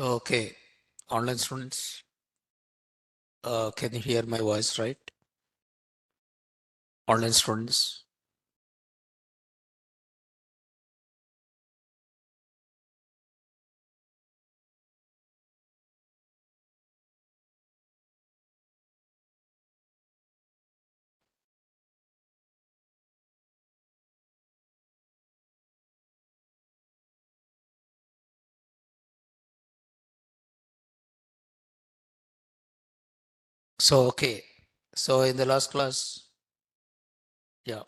So, okay, online students, can you hear my voice, right? Online students. So, okay, so in the last class, yeah.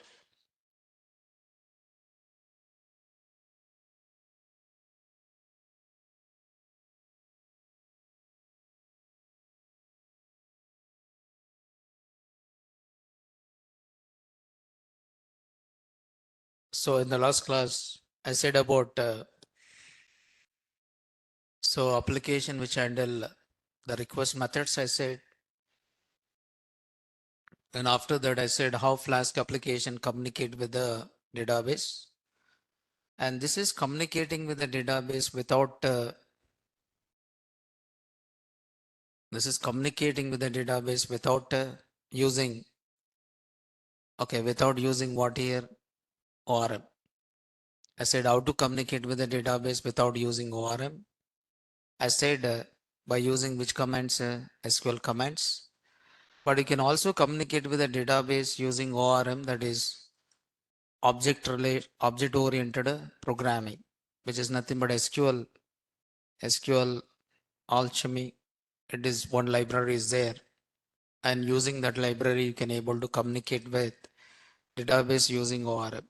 So in the last class, I said about so application which handle the request methods. I said, and after that, I said how Flask application communicate with the database, and this is communicating with the database without. This is communicating with the database without using. Okay, without using what here ORM. I said how to communicate with the database without using ORM. I said by using which commands, SQL commands. But you can also communicate with the database using ORM, that is object oriented programming, which is nothing but SQL alchemy. It is one library is there, and using that library you can able to communicate with database using ORM.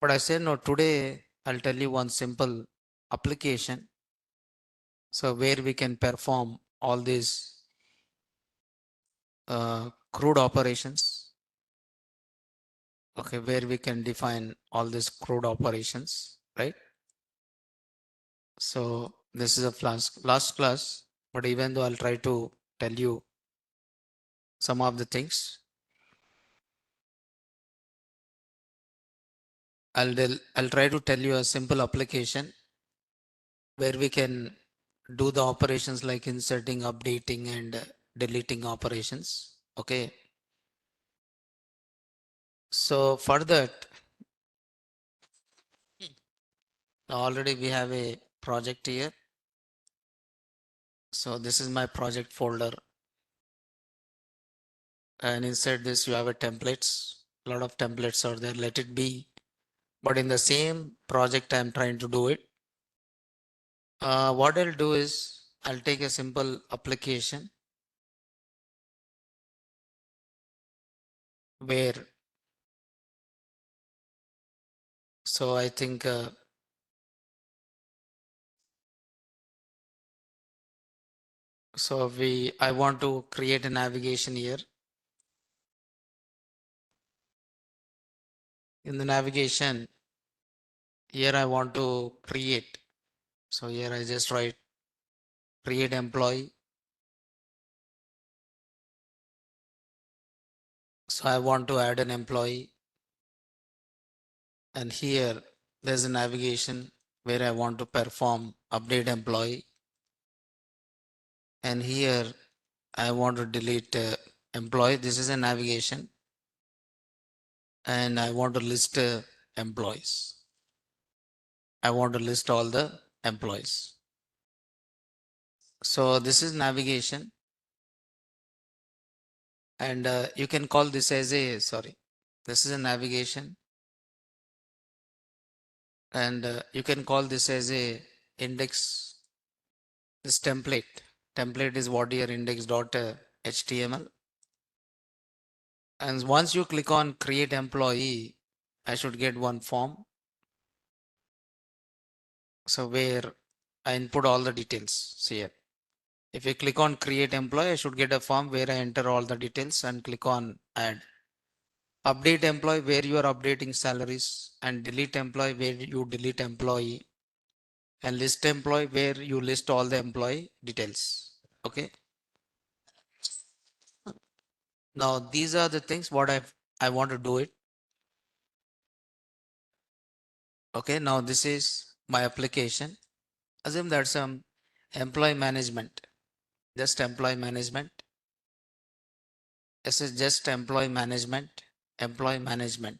But I said no, today I'll tell you one simple application. So where we can perform all these crude operations. Okay, where we can define all these crude operations, right? So this is a last class, but even though I'll try to tell you some of the things, I'll try to tell you a simple application where we can do the operations like inserting, updating, and deleting operations. Okay. So for that, already we have a project here. So this is my project folder, and inside this you have a templates. A lot of templates are there. Let it be. But in the same project, I'm trying to do it. What I'll do is I'll take a simple application where, so I think, I want to create a navigation here. In the navigation, here I want to create. So here I just write create employee. So I want to add an employee. And here there's a navigation where I want to perform update employee. And here I want to delete employee. This is a navigation. And I want to list employees. I want to list all the employees. So this is navigation, and you can call this as a, sorry, this is a navigation, and you can call this as a index, this template is what your index.html. And once you click on create employee, I should get one form. So where I input all the details. See here. If you click on create employee, I should get a form where I enter all the details and click on add. Update employee where you are updating salaries, and delete employee where you delete employee, and list employee where you list all the employee details. Okay. Now these are the things what I want to do it. Okay. Now this is my application. Assume that's some employee management, just employee management. This is just employee management, employee management.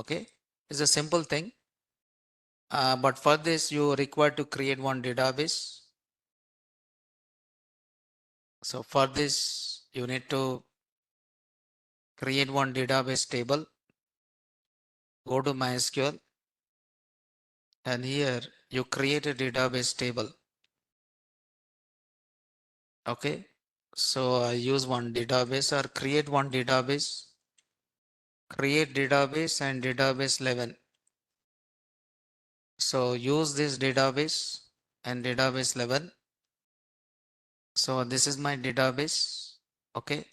Okay, it's a simple thing. But for this, you require to create one database. So for this, you need to create one database table. Go to MySQL, and here you create a database table. Okay, so I use one database or create one database. Create database and database 11. So use this database and database 11. So this is my database. Okay.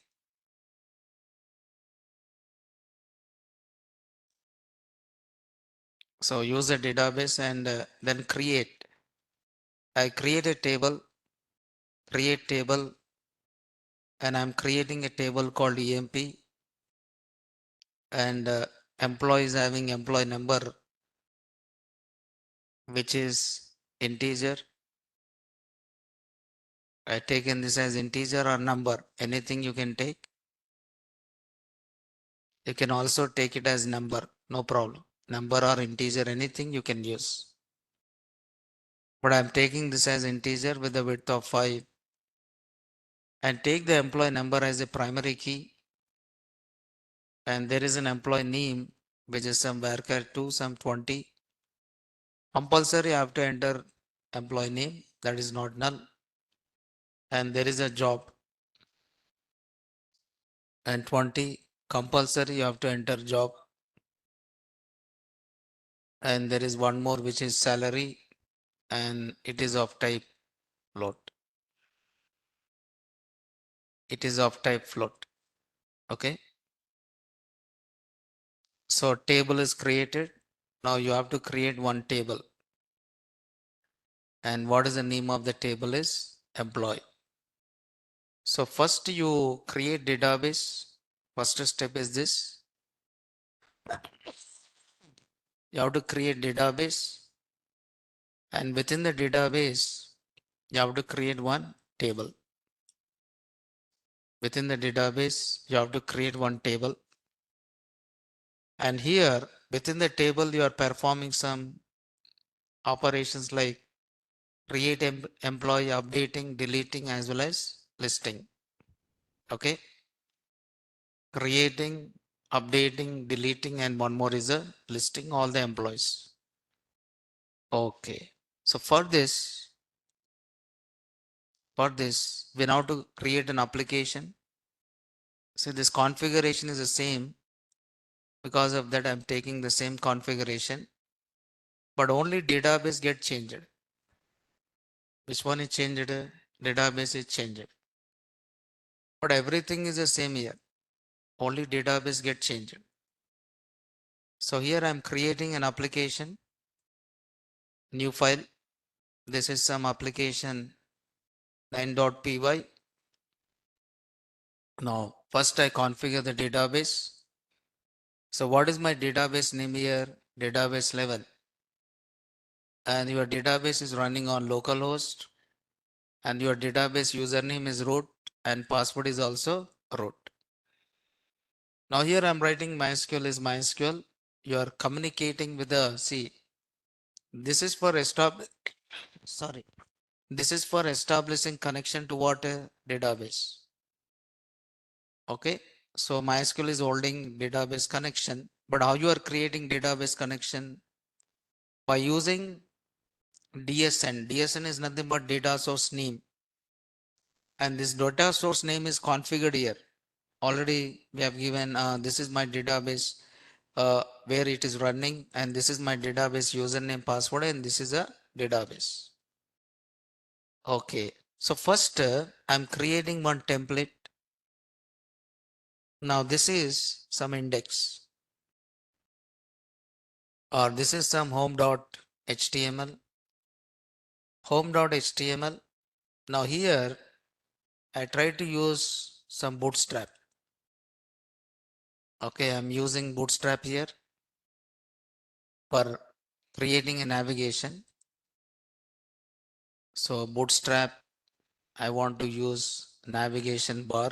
So use the database and then create. I create a table, create table, and I'm creating a table called EMP, and employees having employee number, which is integer. I taken this as integer or number, anything you can take. You can also take it as number, no problem. Number or integer, anything you can use. But I'm taking this as integer with a width of 5, and take the employee number as a primary key, and there is an employee name which is some varchar 2, some 20. Compulsory you have to enter employee name, that is not null, and there is a job, and 20 compulsory you have to enter job, and there is one more which is salary, and it is of type float. It is of type float. Okay. So table is created. Now you have to create one table. And what is the name of the table is employee. So first you create database. First step is this. You have to create database. And within the database, you have to create one table. Within the database, you have to create one table. And here within the table, you are performing some operations like create employee, updating, deleting, as well as listing. Okay. Creating, updating, deleting, and one more is a listing all the employees. Okay. So for this, we now to create an application. So this configuration is the same. Because of that, I'm taking the same configuration, but only database get changed. Which one is changed? Database is changed. But everything is the same here. Only database get changed. So here I'm creating an application, new file. This is some application 9.py. Now, first I configure the database. So what is my database name here? Database 11. And your database is running on localhost, and your database username is root, and password is also root. Now here I'm writing MySQL is MySQL. You are communicating with the this is for this is for establishing connection to what database. Okay. So MySQL is holding database connection, but how you are creating database connection? By using DSN. DSN is nothing but data source name. And this data source name is configured here. Already we have given this is my database where it is running, and this is my database username, password, and this is a database. Okay. So first I'm creating one template. Now this is some index, or this is some home.html. Home.html. Now here I try to use some bootstrap. Okay, I'm using bootstrap here for creating a navigation. So Bootstrap, I want to use navigation bar.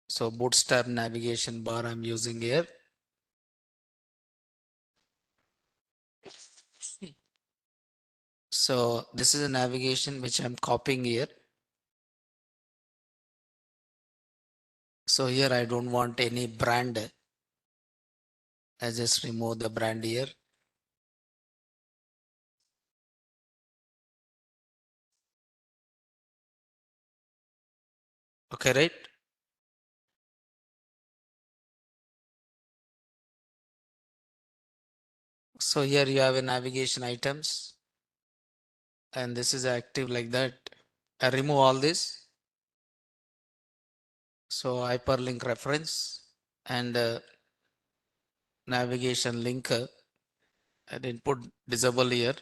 So Bootstrap navigation bar I'm using here. So this is a navigation which I'm copying here. So here I don't want any brand. I just remove the brand here. Okay, right? So here you have a navigation items and this is active like that. I remove all this. So hyperlink reference and navigation link and input disable here.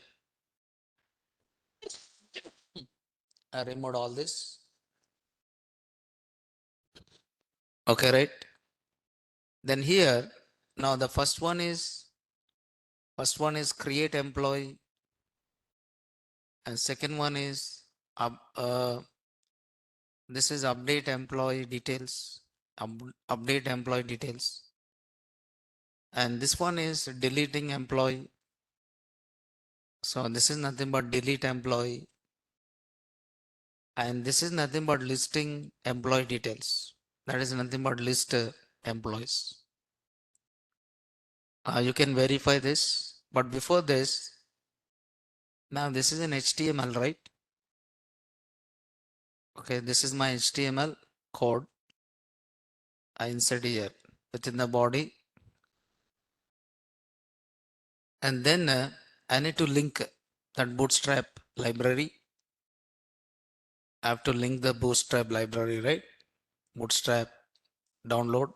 I removed all this. Okay, right? Then here, now the first one is create employee and second one is this is update employee details, update employee details. And this one is deleting employee. So this is nothing but delete employee. And this is nothing but listing employee details. That is nothing but list employees. You can verify this. But before this, now this is an HTML, right? Okay, this is my HTML code. I insert here within the body. And then I need to link that Bootstrap library. I have to link the Bootstrap library, right? Bootstrap download.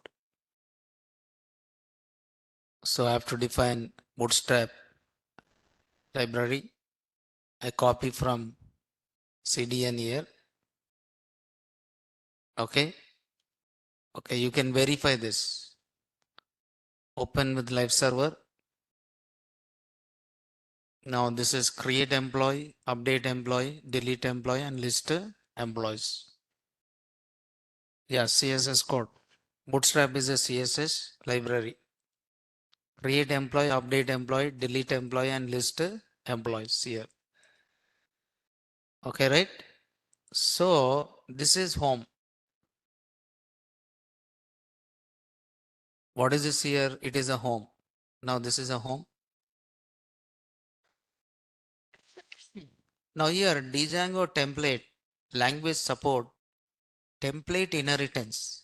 So I have to define Bootstrap library. I copy from CDN here. Okay. Okay, you can verify this. Open with live server. Now this is create employee, update employee, delete employee, and list employees. Yeah, CSS code. Bootstrap is a CSS library. Create employee, update employee, delete employee, and list employees here. Okay, right? So this is home. What is this here? It is a home. Now this is a home. Now here Django template, language support, template inheritance.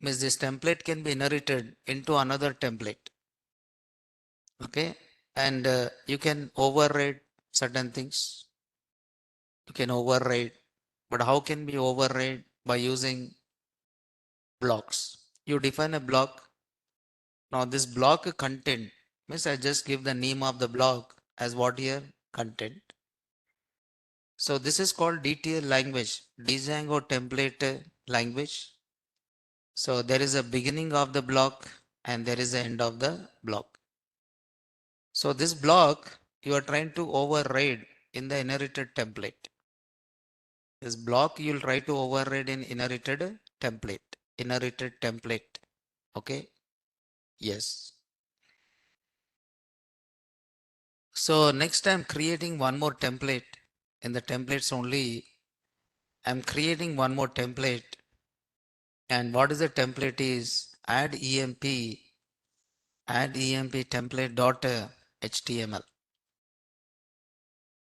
Means this template can be inherited into another template. Okay. And you can override certain things. You can override. But how can we override? By using blocks. You define a block. Now this block content means I just give the name of the block as what here? Content. So this is called DTL language, Django template language. So there is a beginning of the block and there is the end of the block. So this block you are trying to override in the inherited template. This block you'll try to override in inherited template. Inherited template. Okay. Yes. So next I'm creating one more template. In the templates only, I'm creating one more template. And what is the template is add emp template dot html.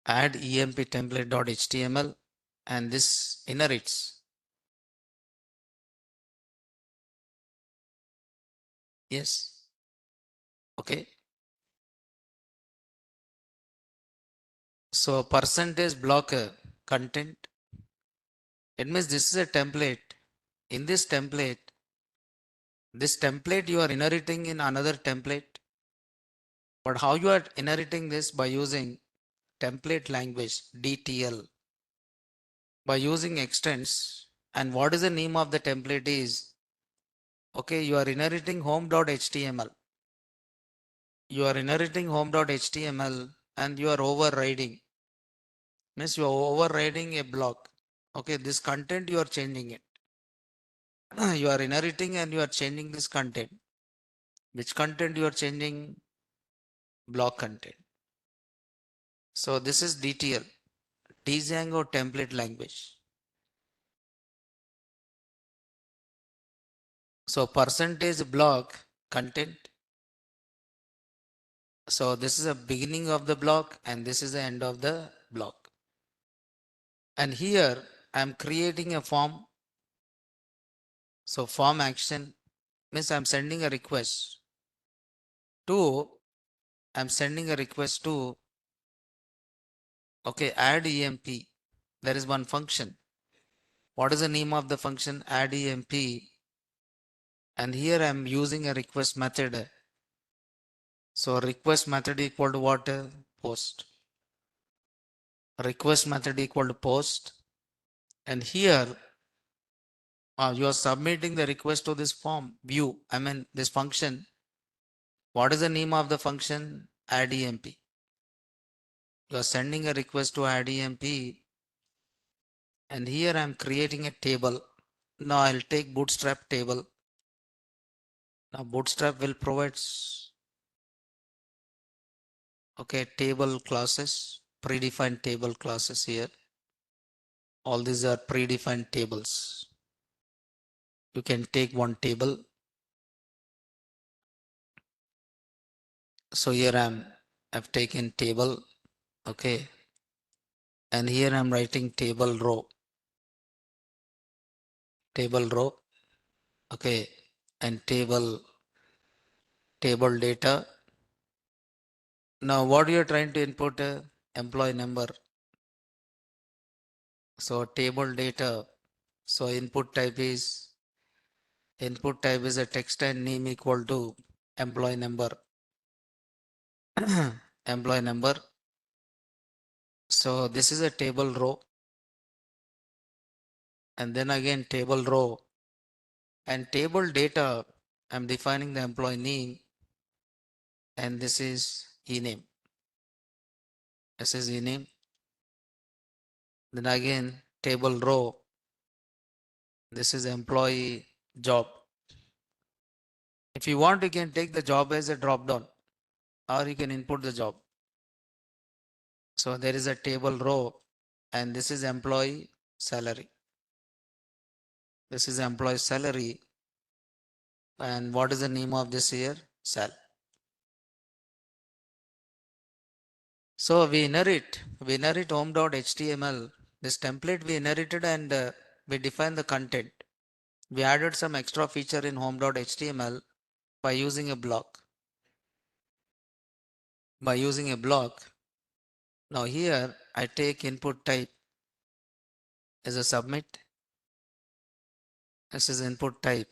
Add emp template dot html and this inherits. Yes. Okay. So percentage block content. It means this is a template. In this template you are inheriting in another template. But how you are inheriting this? By using template language DTL. By using extents. And what is the name of the template is? Okay, you are inheriting home.html. You are inheriting home.html and you are overriding. Means you are overriding a block. Okay, this content you are changing it. You are inheriting and you are changing this content. Which content you are changing? Block content. So this is DTL, Django template language. So percentage block content. So this is a beginning of the block and this is the end of the block. And here I'm creating a form. So form action means I'm sending a request to, okay, add EMP. There is one function. What is the name of the function? Add EMP. And here I'm using a request method. So request method equal to what? Post. Request method equal to post. And here you are submitting the request to this form view. I mean this function. What is the name of the function? Add EMP. You are sending a request to add EMP. And here I'm creating a table. Now I'll take bootstrap table. Now bootstrap will provide okay table classes, predefined table classes here. All these are predefined tables. You can take one table. So here I've taken table, okay, and here I'm writing table row, okay, and table data. Now what you're trying to input? Employee number. So table data. So input type is a text and name equal to employee number. Employee number. So this is a table row. And then again table row. And table data, I'm defining the employee name. And this is ename. This is ename. Then again table row. This is employee job. If you want, you can take the job as a drop down or you can input the job. So there is a table row and this is employee salary. This is employee salary. And what is the name of this here? Sal. So we inherit home.html. This template we inherited and we define the content. We added some extra feature in home.html by using a block. Now here I take input type as a submit. This is input type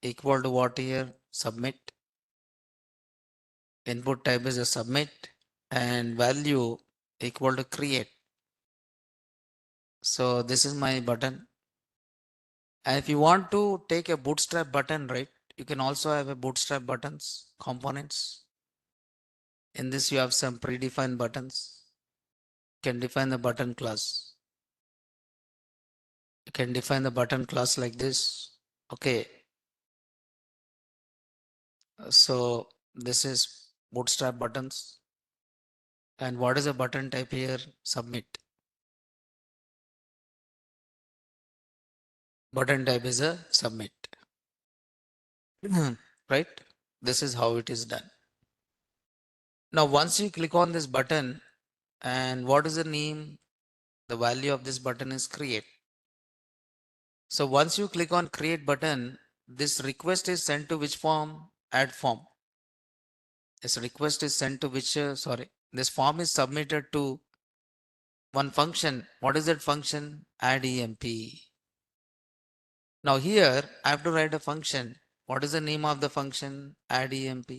equal to what here? Submit. Input type is a submit and value equal to create. So this is my button. And if you want to take a bootstrap button, right, you can also have a bootstrap buttons components. In this you have some predefined buttons. You can define the button class. You can define the button class like this. Okay. So this is bootstrap buttons. And what is a button type here? Submit. Button type is a submit. Right? This is how it is done. Now, once you click on this button, and what is the name? The value of this button is create. So once you click on create button, this request is sent to which form? Add form. This request is sent to which, this form is submitted to one function. What is that function? Add EMP. Now here I have to write a function. What is the name of the function? Add EMP.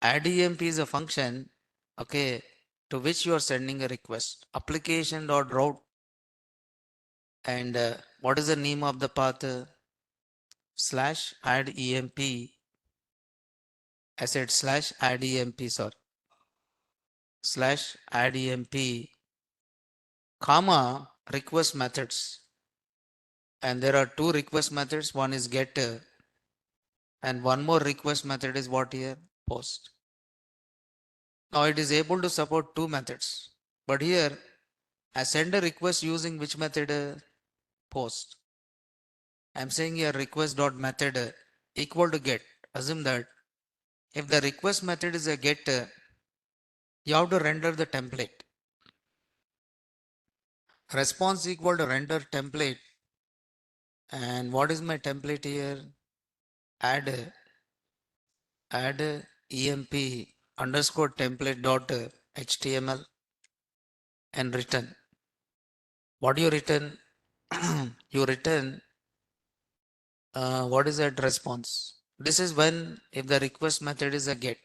Add EMP is a function, okay, to which you are sending a request. Application.route. And what is the name of the path? Slash add EMP. I said slash add EMP, sorry. slash add emp, comma, request methods. And there are two request methods. One is get and one more request method is what here? Post. Now it is able to support two methods. But here I send a request using which method? Post. I'm saying here request dot method equal to get. Assume that if the request method is a get, you have to render the template. Response equal to render template. And what is my template here? Add emp underscore template dot html and return. What you return? You return what is that response? This is when if the request method is a get.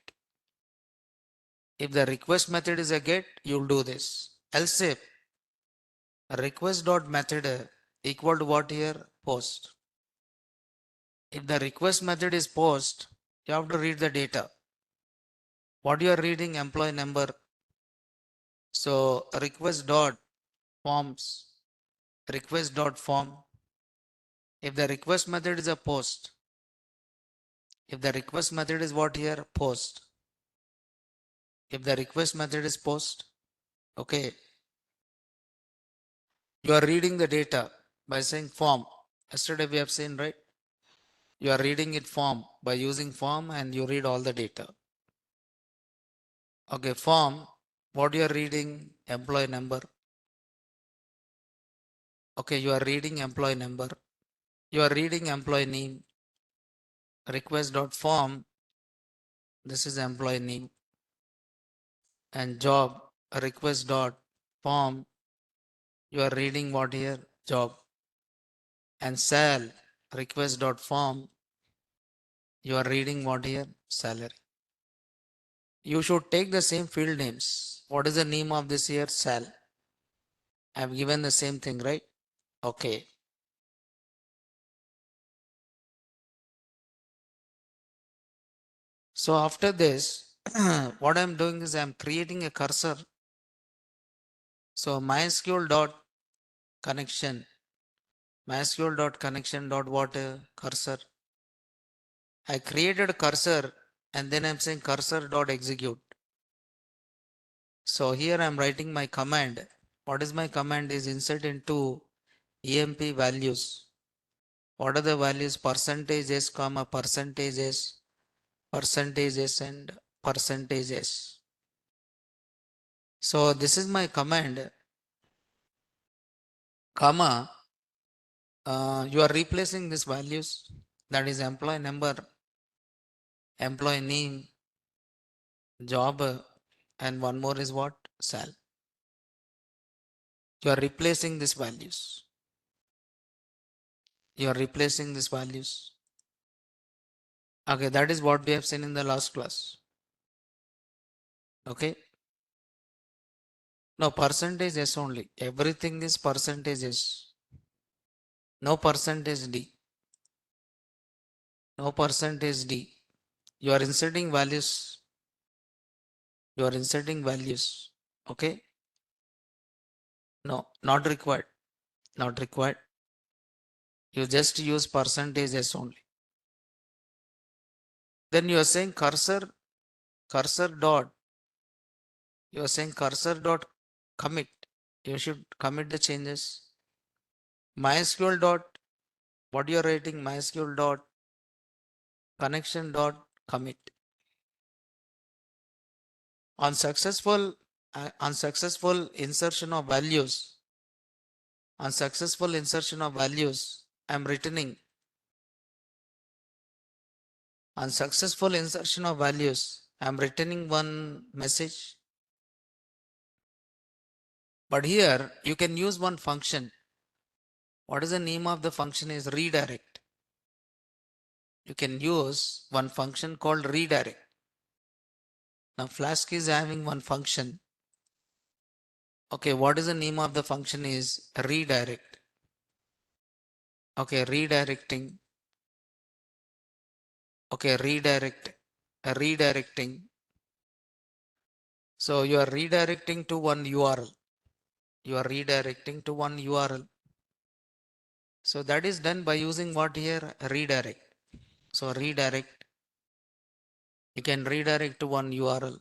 If the request method is a get, you'll do this. Else if request dot method equal to what here? Post. If the request method is post, you have to read the data. What you are reading? Employee number. So request dot forms, request dot form. If the request method is a post, if the request method is what here? Post. If the request method is post, okay, you are reading the data by saying form. Yesterday we have seen, right? You are reading it form by using form and you read all the data. Okay, form, what you are reading? Employee number. Okay, you are reading employee number. You are reading employee name. Request dot form, this is employee name. And job, request dot form, you are reading what here? Job. And sal, request dot form, you are reading what here? Salary. You should take the same field names. What is the name of this here? Sal. I have given the same thing, right? Okay. So after this, what I'm doing is I'm creating a cursor. So MySQL dot connection, MySQL dot connection dot what cursor. I created a cursor and then I'm saying cursor dot execute. So here I'm writing my command. What is my command is insert into emp values. What are the values? Percentages, comma percentages, percentages and percentages. So this is my command, comma, you are replacing these values, that is employee number, employee name, job, and one more is what? Sal. You are replacing these values. You are replacing these values. Okay, that is what we have seen in the last class. Okay. No, percentage S only. Everything is percentages. No percentage D. No percentage D. You are inserting values. You are inserting values. Okay. No, not required. Not required. You just use percentages only. Then you are saying cursor dot. You are saying cursor dot commit. You should commit the changes. MySQL dot, what you are writing? MySQL dot connection dot commit. On successful insertion of values, on successful insertion of values, I am returning. On successful insertion of values, I am returning one message. But here you can use one function. What is the name of the function is redirect. You can use one function called redirect. Now Flask is having one function. Okay, what is the name of the function is redirect. Okay, redirecting. Okay, redirecting. So you are redirecting to one URL. You are redirecting to one URL. So that is done by using what here? Redirect. So redirect. You can redirect to one URL.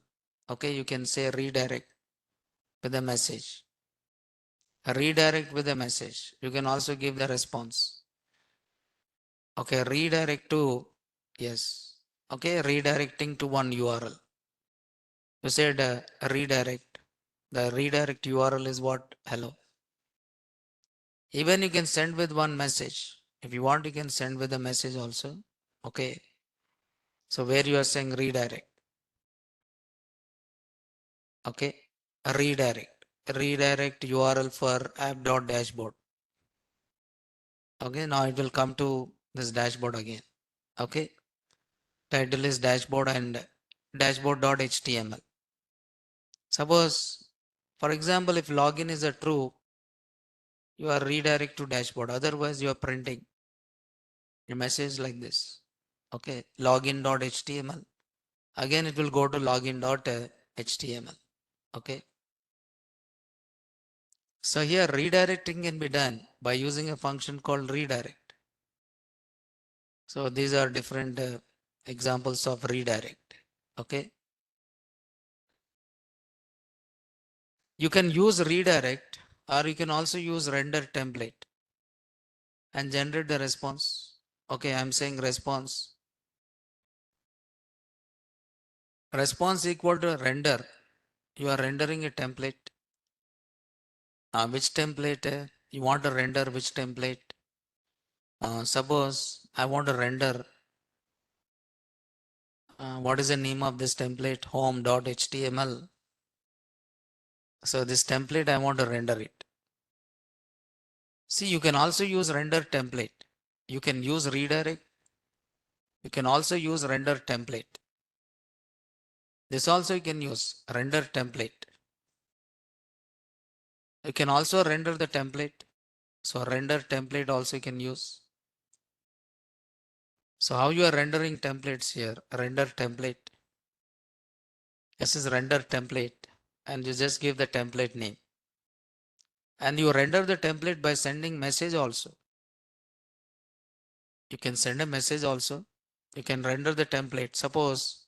Okay, you can say redirect with a message. Redirect with a message. You can also give the response. Okay, redirect to, yes. Okay, redirecting to one URL. You said redirect. The redirect URL is what? Hello. Even you can send with one message. If you want, you can send with a message also. Okay. So where you are saying redirect. Okay. Redirect. Redirect URL for app.dashboard. Okay. Now it will come to this dashboard again. Okay. Title is dashboard and dashboard.html. Suppose, for example, if login is a true, you are redirect to dashboard. Otherwise, you are printing a message like this. Okay. Login.html. Again, it will go to login.html. Okay. So here redirecting can be done by using a function called redirect. So these are different examples of redirect. Okay. You can use redirect or you can also use render template and generate the response. Okay, I'm saying response. Response equal to render. You are rendering a template. Which template you want to render? Which template? Suppose I want to render. What is the name of this template? Home.html. So this template I want to render it. See, you can also use render template. You can use redirect. You can also use render template. This also you can use render template. You can also render the template. So render template also you can use. So how you are rendering templates here? Render template. This is render template and you just give the template name. And you render the template by sending message also. You can send a message also. You can render the template. Suppose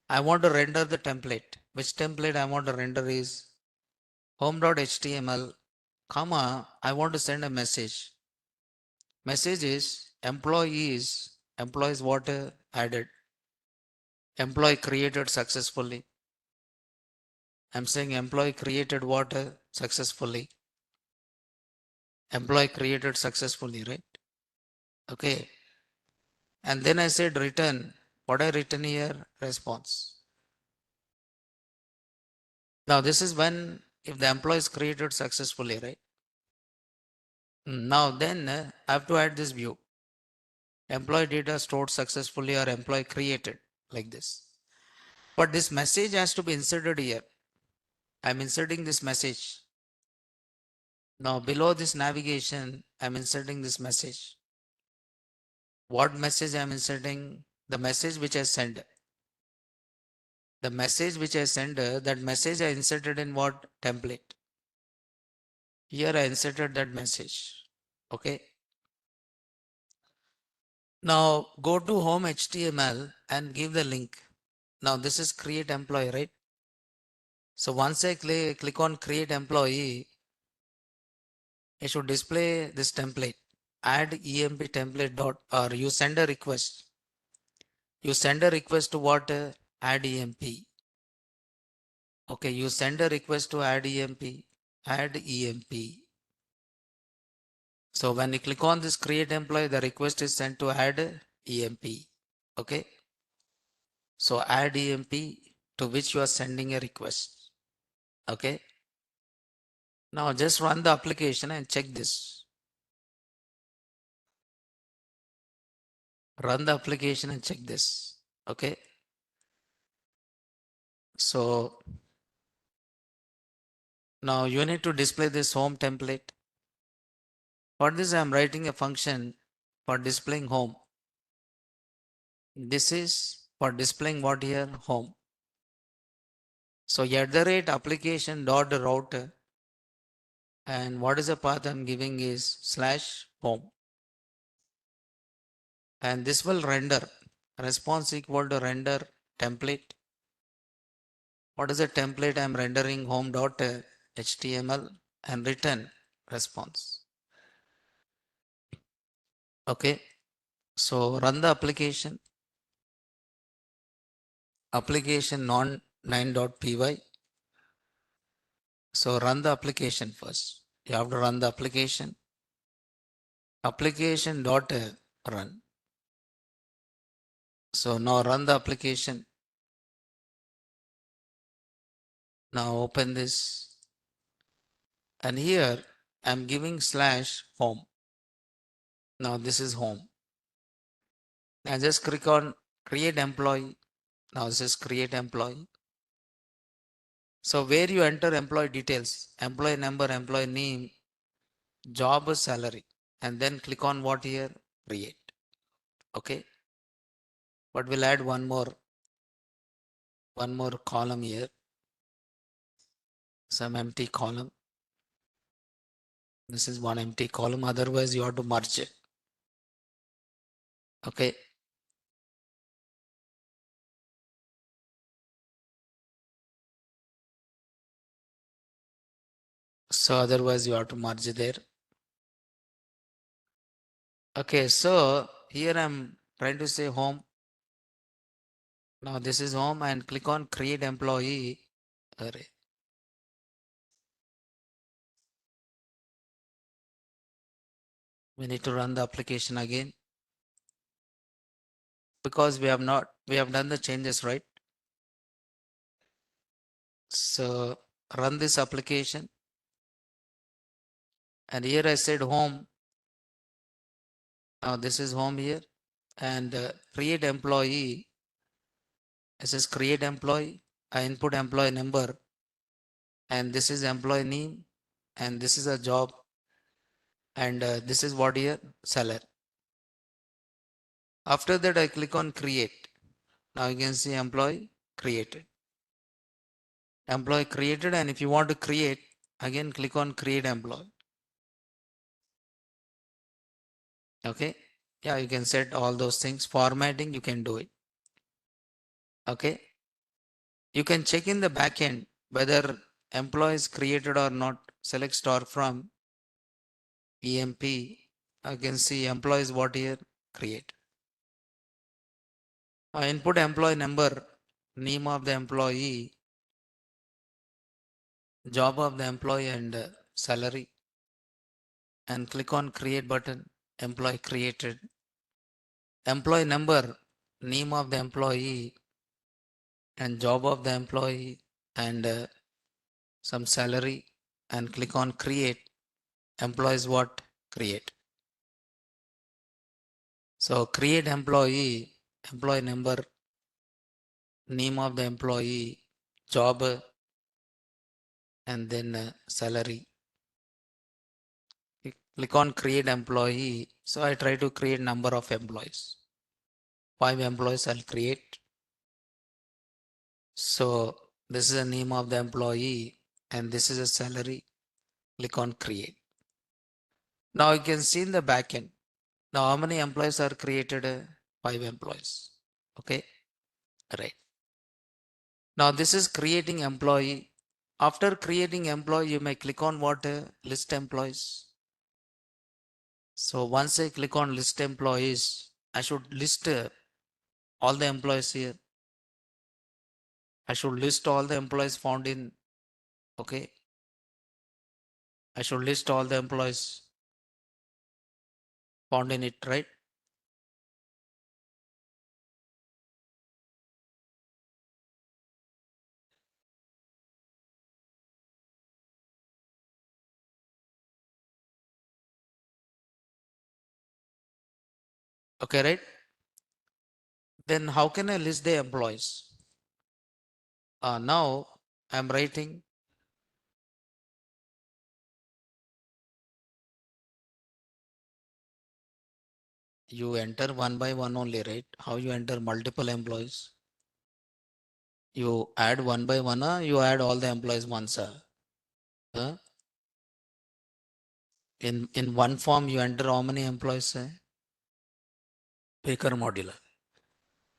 I want to render the template. Which template I want to render is home.html, comma, I want to send a message. Message is employees what added. Employee created successfully. I'm saying employee created what successfully. Employee created successfully, right? Okay. And then I said return. What I written here? Response. Now this is when if the employee is created successfully, right? Now then I have to add this view. Employee data stored successfully or employee created like this. But this message has to be inserted here. I'm inserting this message. Now below this navigation, I'm inserting this message. What message I'm inserting? The message which I send. The message which I send, that message I inserted in what template? Here I inserted that message. Okay. Now go to home HTML and give the link. Now this is create employee, right? So once I click on create employee, it should display this template. Add emp template dot or you send a request. You send a request to what? Add emp. Okay, you send a request to add emp. Add emp. So when you click on this create employee, the request is sent to add emp. Okay. So add emp to which you are sending a request. Okay. Now just run the application and check this. Run the application and check this. Okay. So now you need to display this home template. For this, I am writing a function for displaying home. This is for displaying what here? Home. So @application dot route, and what is the path I'm giving is /home. And this will render response equal to render template. What is the template? I'm rendering home.html and return response. Okay. So run the application. Application non9.py. So run the application first. You have to run the application. Application dot run. So now run the application. Now open this. And here I'm giving /home. Now this is home. Now just click on create employee. Now this is create employee. So where you enter employee details, employee number, employee name, job, salary, and then click on what here? Create. Okay. But we'll add one more column here. Some empty column. This is one empty column. Otherwise you have to merge it. Okay. So otherwise you have to merge there. Okay. So here I'm trying to say home. Now this is home and click on create employee array. We need to run the application again because we have done the changes, right? So run this application and here I said home. Now this is home here and create employee. This is create employee. I input employee number and this is employee name and this is a job and this is what here seller. After that I click on create. Now you can see employee created. Employee created, and if you want to create again click on create employee. Okay. Yeah, you can set all those things. Formatting you can do it. Okay. You can check in the backend whether employee is created or not. Select star from EMP. I can see employees what here create. I input employee number, name of the employee, job of the employee and salary and click on create button. Employee created. Employee number, name of the employee and job of the employee and some salary and click on create. Employees what create. So create employee, employee number, name of the employee, job and then salary. Click on create employee. So I try to create number of employees. 5 employees I'll create. So this is the name of the employee and this is a salary. Click on create. Now you can see in the backend. Now how many employees are created? 5 employees. Okay. Right. Now this is creating employee. After creating employee, you may click on what? List employees. So once I click on list employees, I should list all the employees here. I should list all the employees found in, okay. I should list all the employees found in it, right? Okay, right? Then how can I list the employees? Now I'm writing you enter one by one only, right? How you enter multiple employees? You add one by one, you add all the employees once. Uh, in one form, you enter how many employees? Faker module.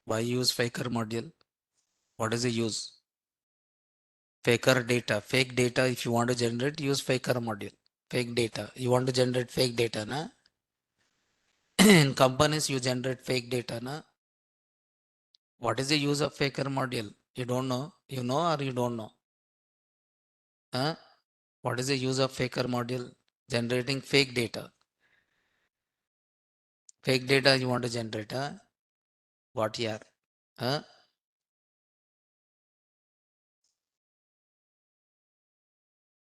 Why use faker module? What is the use? Faker data. Fake data, if you want to generate, use faker module. Fake data. You want to generate fake data, na? In companies, you generate fake data, na? What is the use of faker module? You don't know? You know or you don't know? Huh? What is the use of faker module? Generating fake data. Fake data you want to generate, huh? What year? Huh?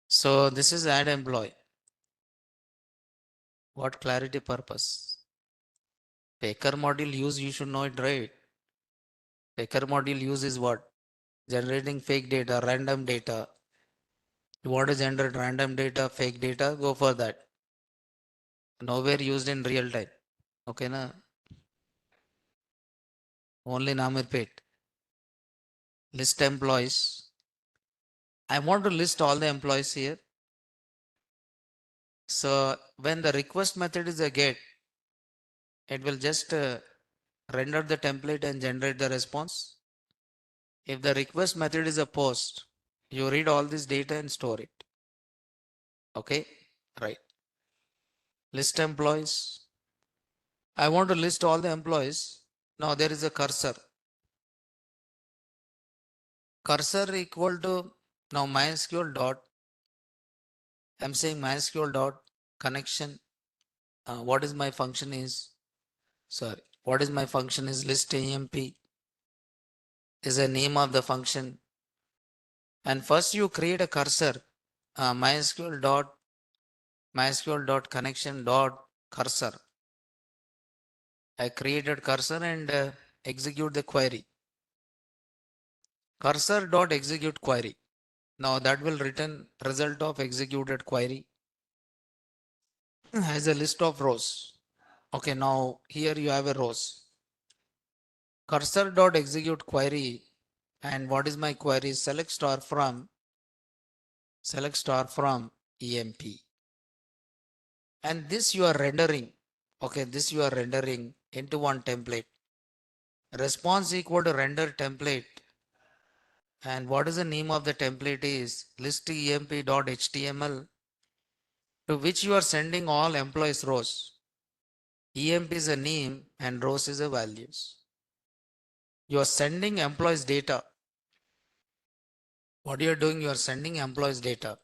So this is add employee. What clarity purpose? Faker module use, you should know it, right? Faker module use is what? Generating fake data, random data. You want to generate random data, fake data, go for that. Nowhere used in real time. Okay, na? Only Namirpet. List employees. I want to list all the employees here. So when the request method is a get, it will just render the template and generate the response. If the request method is a post, you read all this data and store it. Okay, right. List employees. I want to list all the employees. Now there is a cursor. Cursor equal to now MySQL dot. I'm saying MySQL dot connection. What is my function is? Sorry. What is my function is list AMP is the name of the function. And first you create a cursor. MySQL dot connection dot cursor. I created cursor and execute the query. Cursor dot execute query. Now that will return result of executed query as a list of rows. Okay, now here you have a rows. Cursor dot execute query, and what is my query? Select star from EMP. And this you are rendering. Okay, this you are rendering into one template. Response equal to render template. And what is the name of the template is list emp.html, to which you are sending all employees rows. Emp is a name and rows is a values. You are sending employees data. What you are doing, you are sending employees data.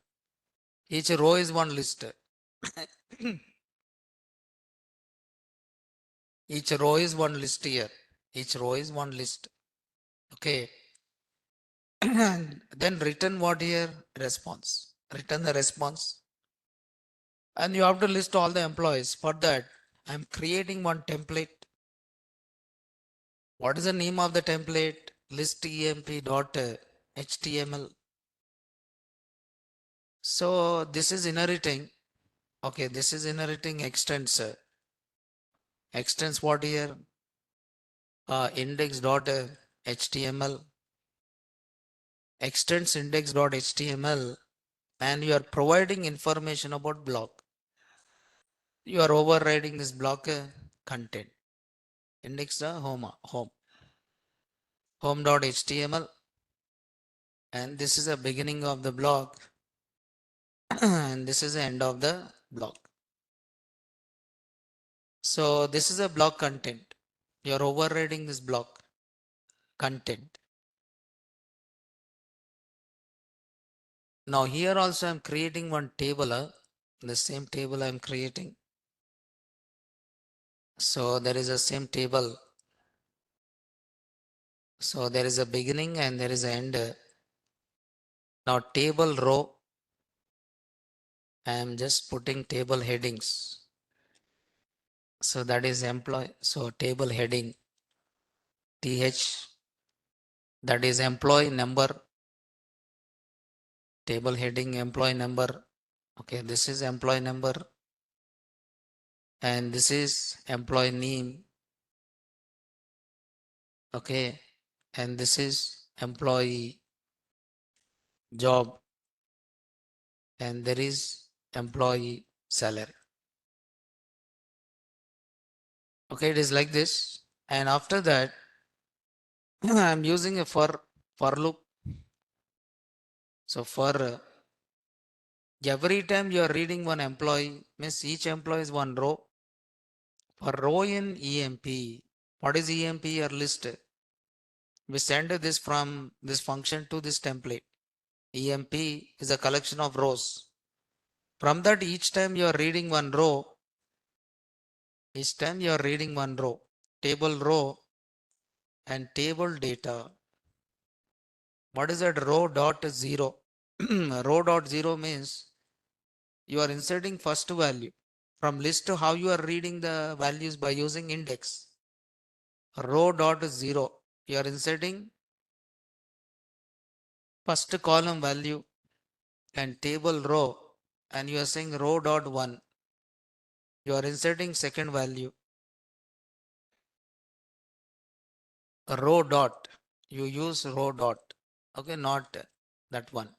Each row is one list. Each row is one list here. Each row is one list. Okay. And then return what here? Response. Return the response. And you have to list all the employees. For that, I'm creating one template. What is the name of the template? List emp.html. So this is inheriting. Okay, this is inheriting extends. Extends what here? Index.html. Extends index.html, and you are providing information about block. You are overriding this block content. Index home.html, and this is the beginning of the block and this is the end of the block. So this is a block content. You are overriding this block content. Now here also I'm creating one table. The same table I'm creating. So there is a same table. So there is a beginning and there is an end. Now table row, I am just putting table headings. So that is employee. So table heading TH, that is employee number. Table heading employee number. Okay, this is employee number and this is employee name. Okay, and this is employee job, and there is employee salary. Okay, it is like this. And after that, I'm using a for loop. So for every time you are reading one employee, means each employee is one row. For row in EMP, what is EMP or list? We send this from this function to this template. EMP is a collection of rows. From that, each time you are reading one row, table row and table data. What is that row dot zero? Row dot zero means you are inserting first value from list to how you are reading the values by using index. Row dot zero, you are inserting first column value, and table row, and you are saying row dot one, you are inserting second value. Row dot, you use row dot, okay, not that one.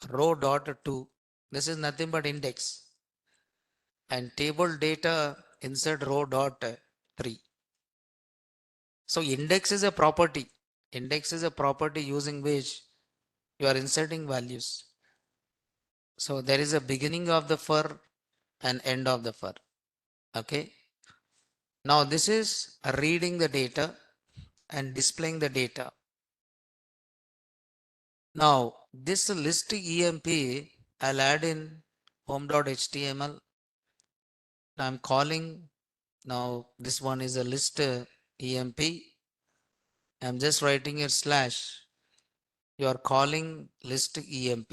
Row dot 2, this is nothing but index, and table data insert row dot 3. So index is a property. Index is a property using which you are inserting values. So there is a beginning of the for and end of the for. Okay. Now this is reading the data and displaying the data. Now this list EMP, I'll add in home.html. I'm calling, now this one is a list EMP. I'm just writing a slash. You are calling list EMP.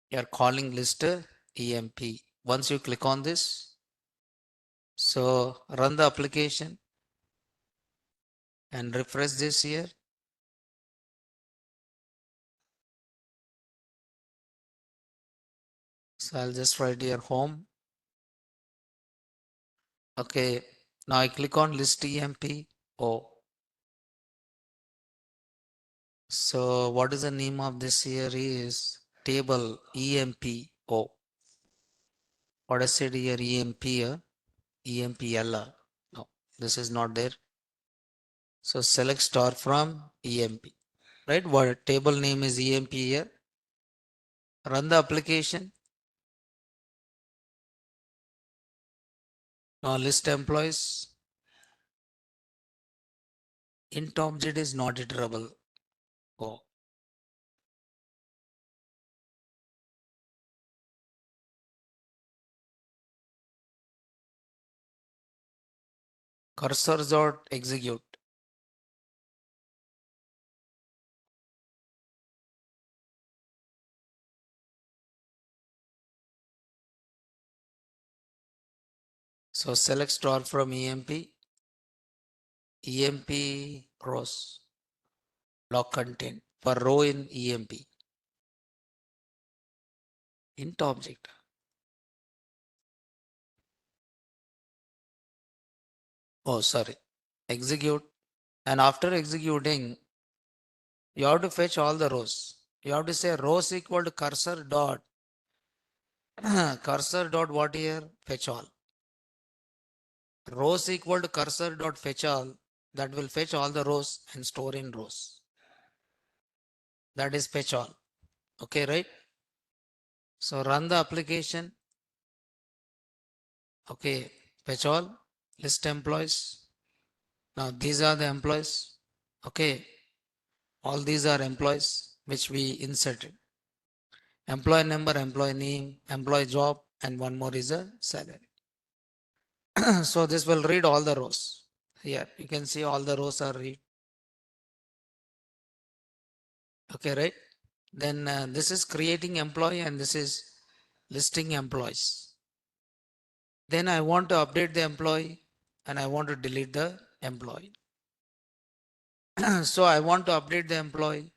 You are calling list EMP. Once you click on this, so run the application and refresh this here. So I'll just write here home. Okay, now I click on list EMP. Oh, so what is the name of this here is table EMP. Oh, what I said here EMP here, EMPL. No, this is not there. So select star from EMP, right? What table name is EMP here. Run the application. Now list employees. Int object is not iterable. Oh, cursor dot execute. So select star from EMP rows, block content for row in EMP. Int object. Oh, sorry. Execute. And after executing, you have to fetch all the rows. You have to say rows equal to cursor dot cursor dot what here? Fetch all. Rows equal to cursor dot fetch all. That will fetch all the rows and store in rows. That is fetch all. Okay, right? So run the application. Okay, fetch all, list employees. Now these are the employees. Okay, all these are employees which we inserted. Employee number, employee name, employee job, and one more is a salary. So this will read all the rows. Here you can see all the rows are read. Okay, right? Then this is creating employee and this is listing employees. Then I want to update the employee and I want to delete the employee. So I want to update the employee.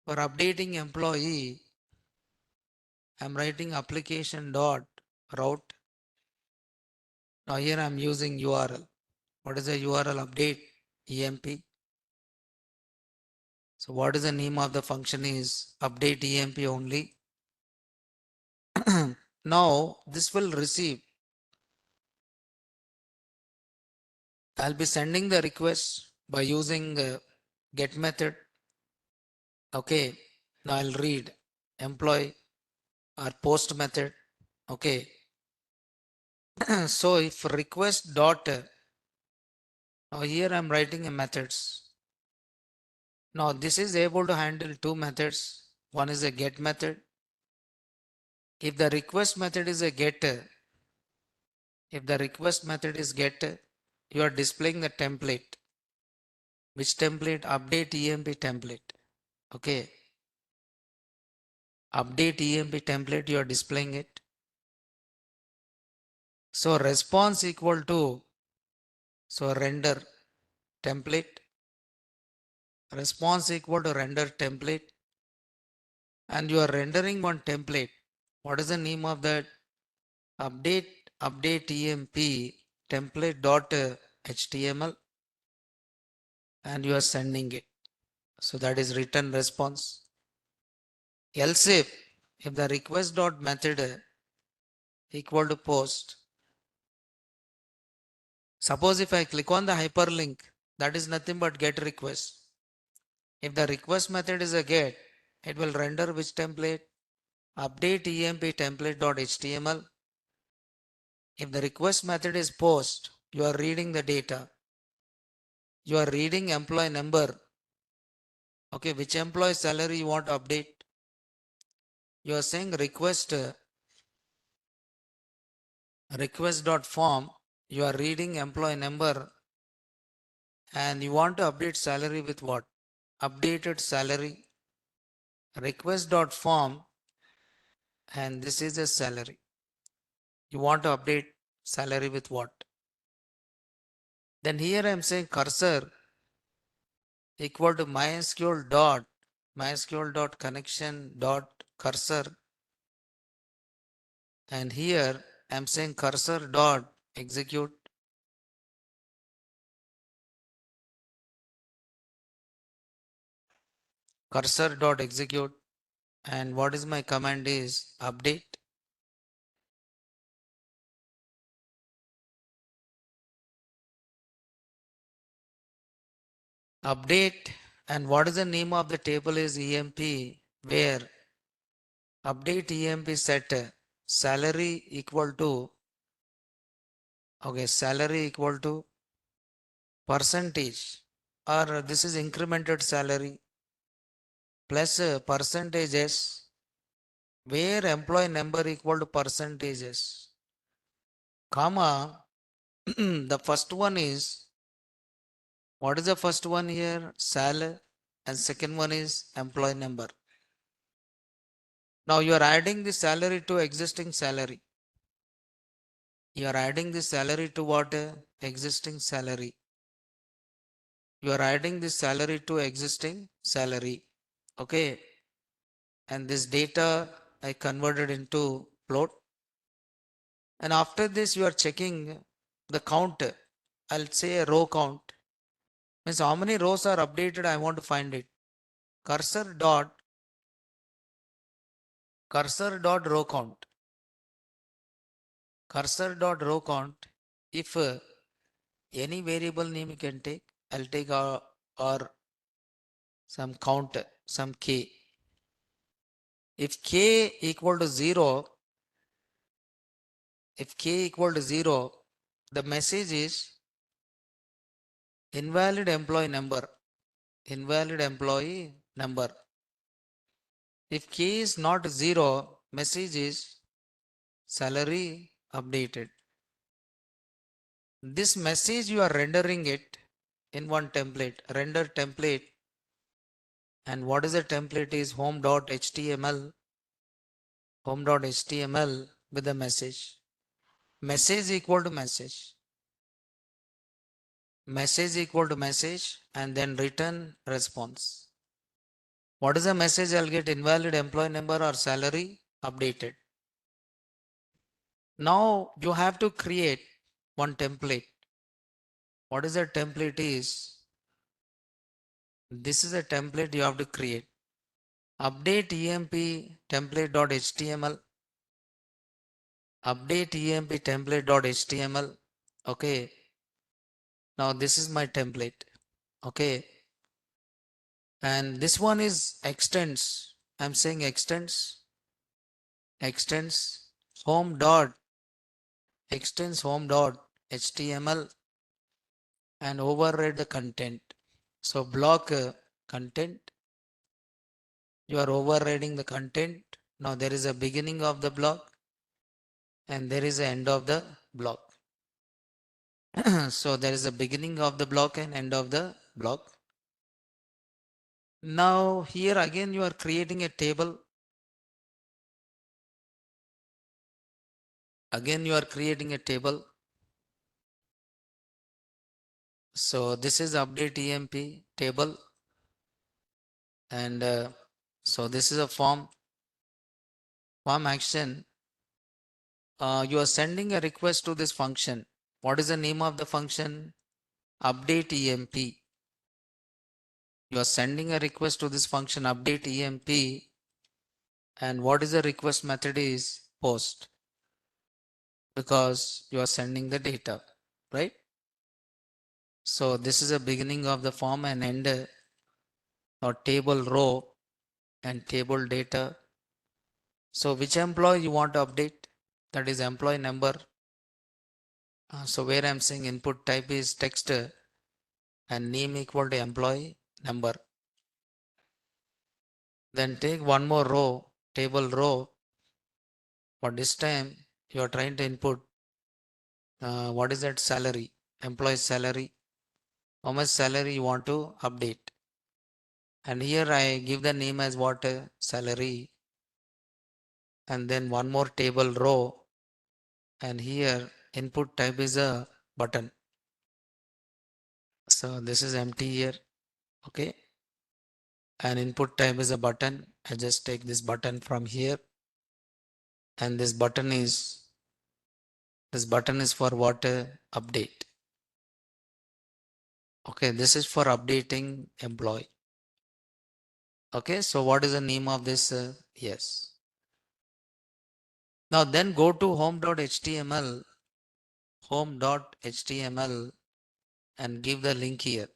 For updating employee, I'm writing application dot route. Now here I'm using URL. What is the URL update? EMP. So what is the name of the function is update EMP only. Now this will receive. I'll be sending the request by using get method. Okay. Now I'll read employee or post method. Okay. So if request dot, now here I'm writing a methods. Now this is able to handle two methods. One is a get method. If the request method is a get, if the request method is get, you are displaying the template. Which template? Update EMP template. Okay. Update EMP template, you are displaying it. So response equal to, so render template, response equal to render template, and you are rendering one template. What is the name of that? Update EMP template dot HTML, and you are sending it. So that is return response. Else if the request dot method equal to post, suppose if I click on the hyperlink, that is nothing but get request. If the request method is a get, it will render which template? Update EMP template.html. If the request method is post, you are reading the data. You are reading employee number. Okay, which employee salary you want to update? You are saying request.form. You are reading employee number and you want to update salary with what? Updated salary. Request.form, and this is a salary. You want to update salary with what? Then here I am saying cursor equal to mysql dot connection dot cursor, and here I am saying cursor dot execute. Cursor dot execute, and what is my command is update, and what is the name of the table is EMP, where update EMP set salary equal to, okay, salary equal to percentage, or this is incremented salary plus percentages, where employee number equal to percentages, comma, the first one is, what is the first one here? Sal, and second one is employee number. Now you are adding the salary to existing salary. You are adding the salary to what? Existing salary. You are adding the salary to existing salary. Okay. And this data I converted into float. And after this, you are checking the count. I'll say a row count. Means how many rows are updated, I want to find it. Cursor dot row count. Cursor dot row count. If any variable name you can take, I'll take or some count, some k. If k equal to 0, the message is invalid employee number. Invalid employee number. If k is not 0, message is salary updated. This message you are rendering it in one template, render template. And what is the template is home.html with the message. Message equal to message. Message equal to message, and then return response. What is the message? I'll get invalid employee number or salary updated. Now you have to create one template. What is the template is? This is a template you have to create. Update emp template.html. Update emp template.html. Okay. Now this is my template. Okay. And this one is extends. I'm saying extends home dot extends home dot html and override the content. So block content. You are overriding the content. Now there is a beginning of the block and there is an end of the block. So there is a beginning of the block and end of the block. Now here again you are creating a table. Again you are creating a table. So this is update emp table and so this is a form action. You are sending a request to this function. What is the name of the function? Update emp. You are sending a request to this function update emp and what is the request method is post because you are sending the data, right? So this is a beginning of the form and end or table row and table data. So which employee you want to update? That is employee number. So where I'm saying input type is text and name equal to employee number. Then take one more row, table row. For this time, you are trying to input what is that salary, employee salary, how much salary you want to update. And here I give the name as what salary and then one more table row and here input type is a button. So this is empty here, okay. And input type is a button. I just take this button from here and this button is for what update. Okay, this is for updating employee. Okay, so what is the name of this? Yes. Now then go to home.html and give the link here.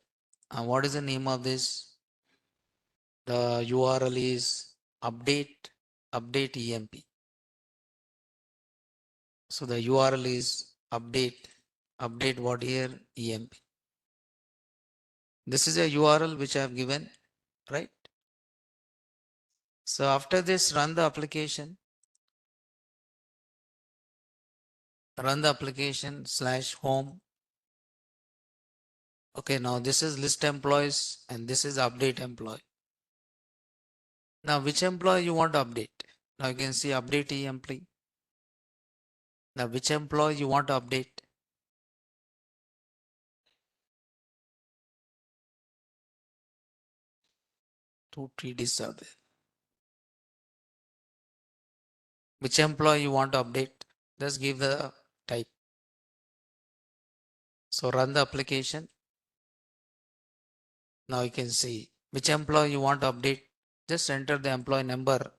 What is the name of this? The URL is update emp. So the URL is update what here emp. This is a URL which I have given, right? So after this, run the application /home. Okay, now this is list employees and this is update employee. Now which employee you want to update? Now you can see update employee. Now which employee you want to update? 2 TDs are there. Which employee you want to update? Just give the type. So run the application. Now you can see which employee you want to update. Just enter the employee number.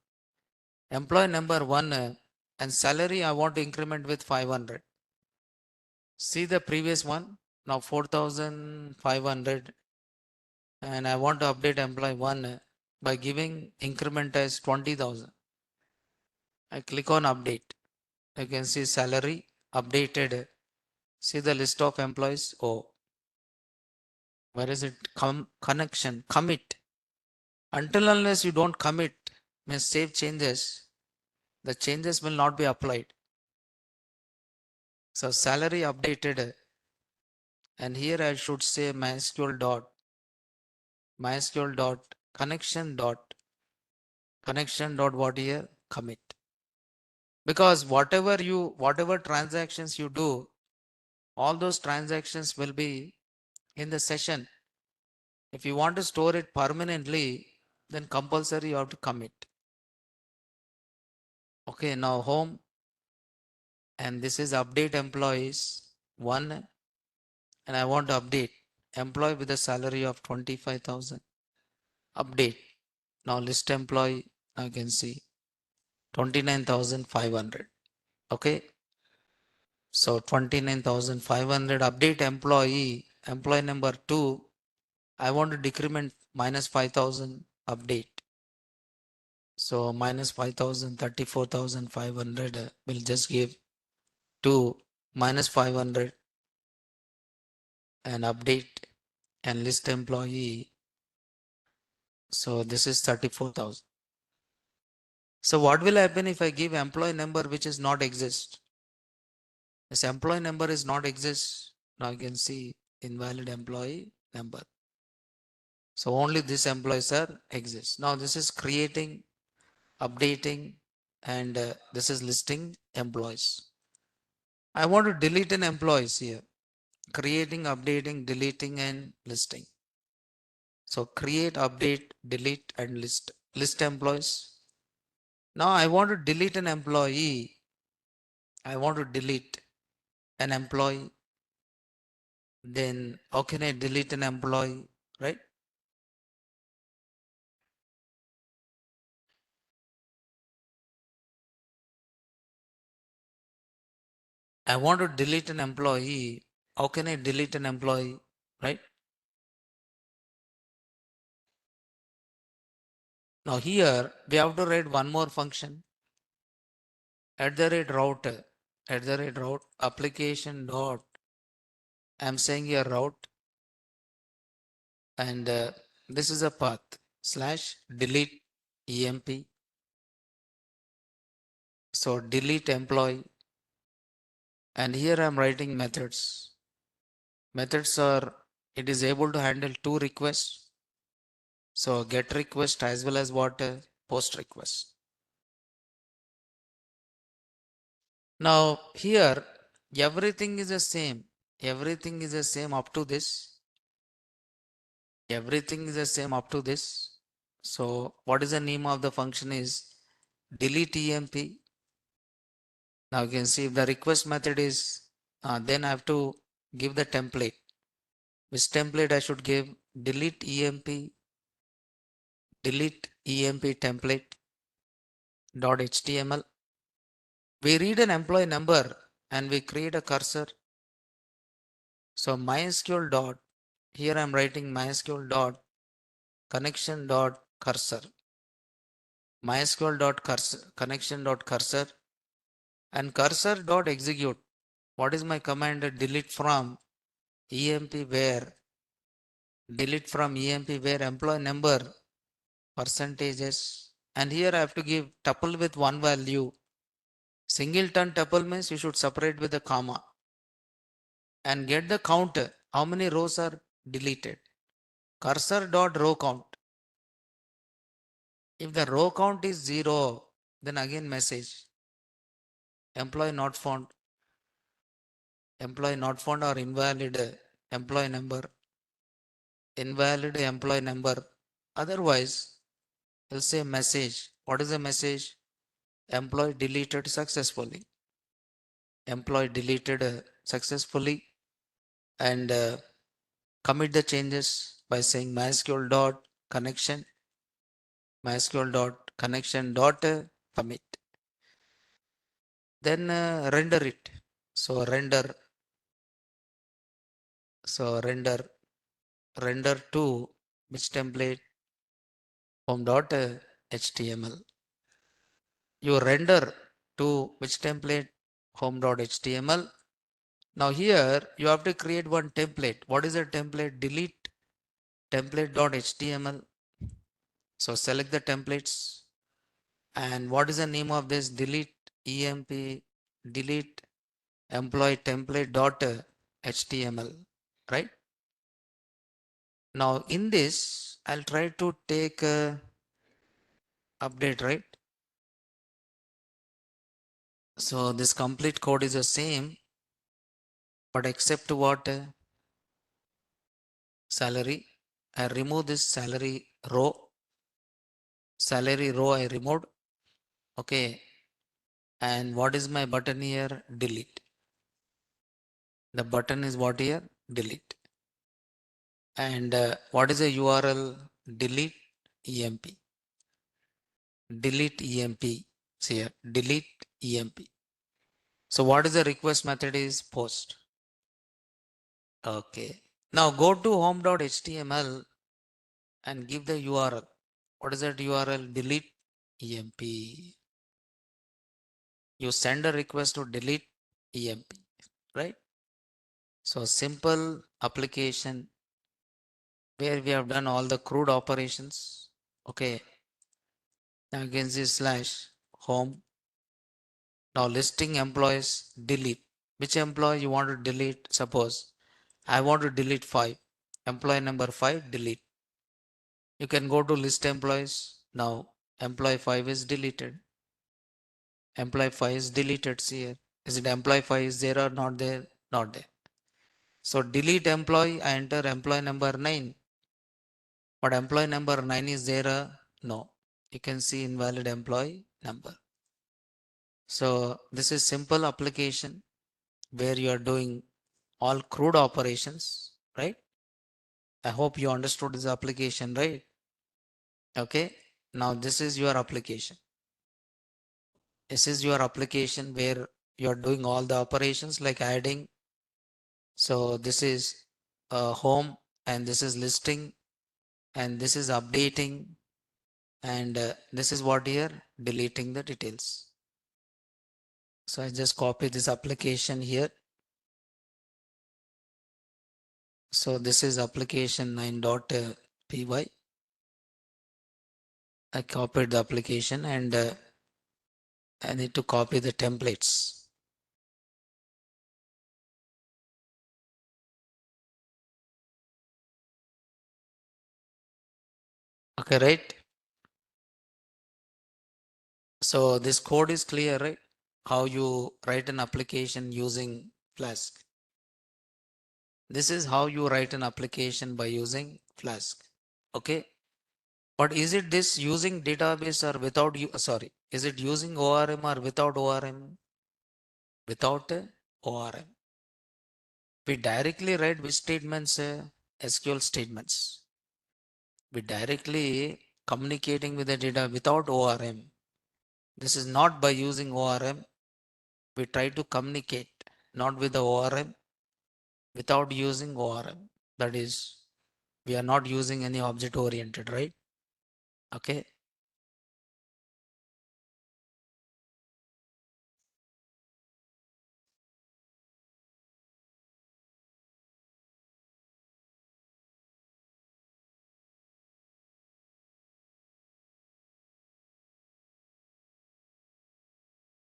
Employee number 1 and salary I want to increment with 500. See the previous one. Now 4,500 and I want to update employee 1 by giving increment as 20,000. I click on update. You can see salary updated. See the list of employees. Oh, where is it? Connection, commit. Until unless you don't commit, means save changes, the changes will not be applied. So salary updated and here I should say MySQL dot connection dot what here commit. Because whatever transactions you do, all those transactions will be in the session. If you want to store it permanently, then compulsory you have to commit. Okay, now home and this is update employees 1 and I want to update employee with a salary of 25,000. update. Now list employee, now you can see 29,500. Okay. So 29,500 update employee number 2. I want to decrement minus 5,000 update. So minus 5,000, 34,500 will just give 2 minus 500 and update and list employee. So this is 34,000. So what will happen if I give employee number which is not exist? This employee number is not exist. Now you can see invalid employee number. So only this employees are exist. Now this is creating, updating, and this is listing employees. I want to delete an employees here. Creating, updating, deleting, and listing. So create, update, delete, and list employees. Now I want to delete an employee. I want to delete an employee. Then how can I delete an employee, right? I want to delete an employee. How can I delete an employee, right? Now here we have to write one more function. @route, @route application dot. I'm saying here route, and this is a path / delete emp. So delete employee, and here I'm writing methods. Methods are, it is able to handle 2 requests. So get request as well as what post request. Now here everything is the same. Everything is the same up to this. Everything is the same up to this. So what is the name of the function is delete emp. Now you can see if the request method is then I have to give the template. Which template I should give? Delete emp template dot html. We read an employee number and we create a cursor. So MySQL dot, here I'm writing MySQL dot connection dot cursor. MySQL dot cursor, connection dot cursor, and cursor dot execute. What is my command? Delete from emp where, delete from emp where employee number percentages, and here I have to give tuple with one value. Singleton tuple means you should separate with a comma, and get the count. How many rows are deleted? Cursor dot row count. If the row count is 0, then again message employee not found, employee not found, or invalid employee number, invalid employee number. Otherwise, you'll say message. What is the message? Employee deleted successfully. Employee deleted successfully, and commit the changes by saying MySQL dot connection, MySQL dot connection dot commit. Then render it. So render, so render to which template? Home dot html. You render to which template? Home dot html. Now here you have to create one template. What is the template? Delete template dot html. So select the templates, and what is the name of this? Delete emp, delete employee template dot html, right? Now in this I'll try to take update, right? So this complete code is the same, but except what? Salary. I remove this salary row. Salary row I removed. Okay. And what is my button here? Delete. The button is what here? Delete. And what is the URL? Delete. emp. Delete emp. See here, delete emp. So what is the request method is post. Okay. Now go to home.html and give the URL. What is that URL? Delete emp. You send a request to delete emp, right? So simple application where we have done all the crude operations. Okay. Now you can see slash home. Now listing employees, delete. Which employee you want to delete? Suppose I want to delete 5. Employee number 5, delete. You can go to list employees. Now employee 5 is deleted. Employee 5 is deleted. See here. Is it employee 5 is there or not there? Not there. So delete employee. I enter employee number 9. But employee number 9 is there? No. You can see invalid employee number. So this is simple application where you are doing all crude operations, right? I hope you understood this application, right? Okay. Now this is your application. This is your application where you are doing all the operations like adding. So this is home and this is listing and this is updating and this is what here deleting the details. So I just copy this application here. So this is application 9.py. I copied the application and I need to copy the templates. Okay, right? So this code is clear, right? How you write an application using Flask. This is how you write an application by using Flask. Okay. But is it this using database or without you? Sorry. Is it using ORM or without ORM? Without ORM. We directly write which statements? SQL statements. We directly communicating with the data without ORM. This is not by using ORM. We try to communicate not with the ORM without using ORM. That is, we are not using any object oriented, right? Okay.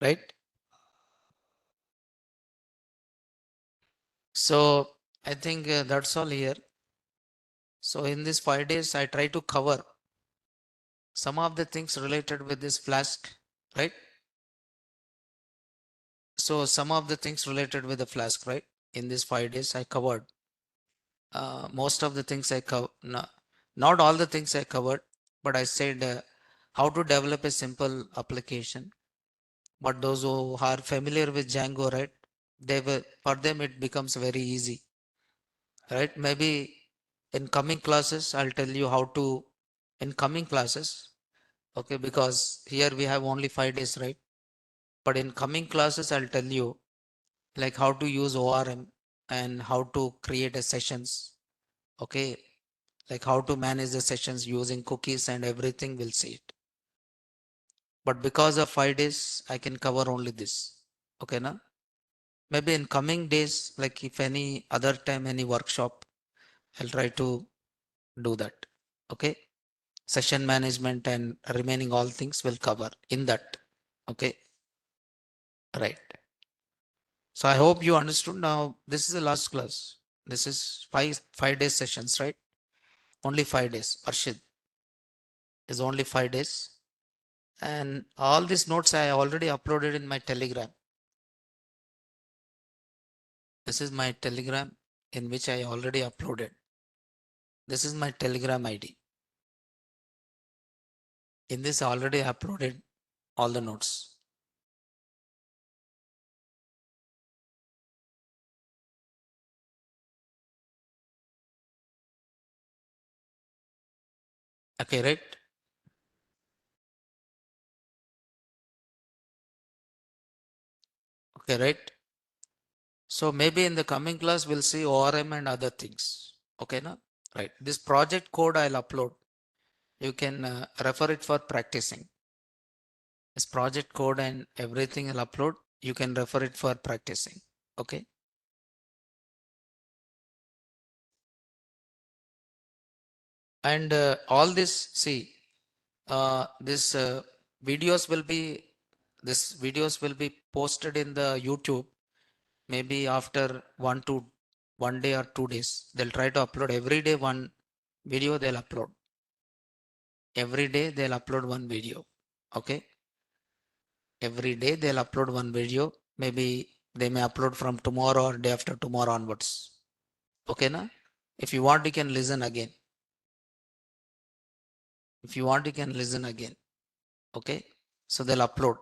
Right. So I think that's all here. So in these 5 days, I try to cover some of the things related with this Flask, right? So some of the things related with the Flask, right? In these 5 days, I covered most of the things I covered. Not all the things I covered, but I said how to develop a simple application. But those who are familiar with Django, right? They will, for them it becomes very easy, right? Maybe in coming classes, I'll tell you how to, in coming classes, okay, because here we have only 5 days, right? But in coming classes, I'll tell you like how to use ORM and how to create a sessions, okay? Like how to manage the sessions using cookies and everything, we'll see it. But because of 5 days, I can cover only this, okay, now? Maybe in coming days, like if any other time, any workshop, I'll try to do that, okay? Session management and remaining all things will cover in that. Okay, right. So I hope you understood. Now this is the last class. This is five days sessions, right? Only 5 days. Arshid is only 5 days. And all these notes I already uploaded in my Telegram. This is my Telegram in which I already uploaded. This is my Telegram ID. In this I already uploaded all the notes. Okay, right? Okay, right? So maybe in the coming class, we'll see ORM and other things. Okay, na? Right. This project code I'll upload. You can refer it for practicing. This project code and everything I'll upload. You can refer it for practicing. Okay. And all this, see, this videos will be posted in the YouTube maybe after 1 day or 2 days. They'll try to upload every day one video they'll upload. Every day they'll upload one video. Okay. Every day they'll upload one video. Maybe they may upload from tomorrow or day after tomorrow onwards. Okay, na? If you want, you can listen again. If you want, you can listen again. Okay. So they'll upload.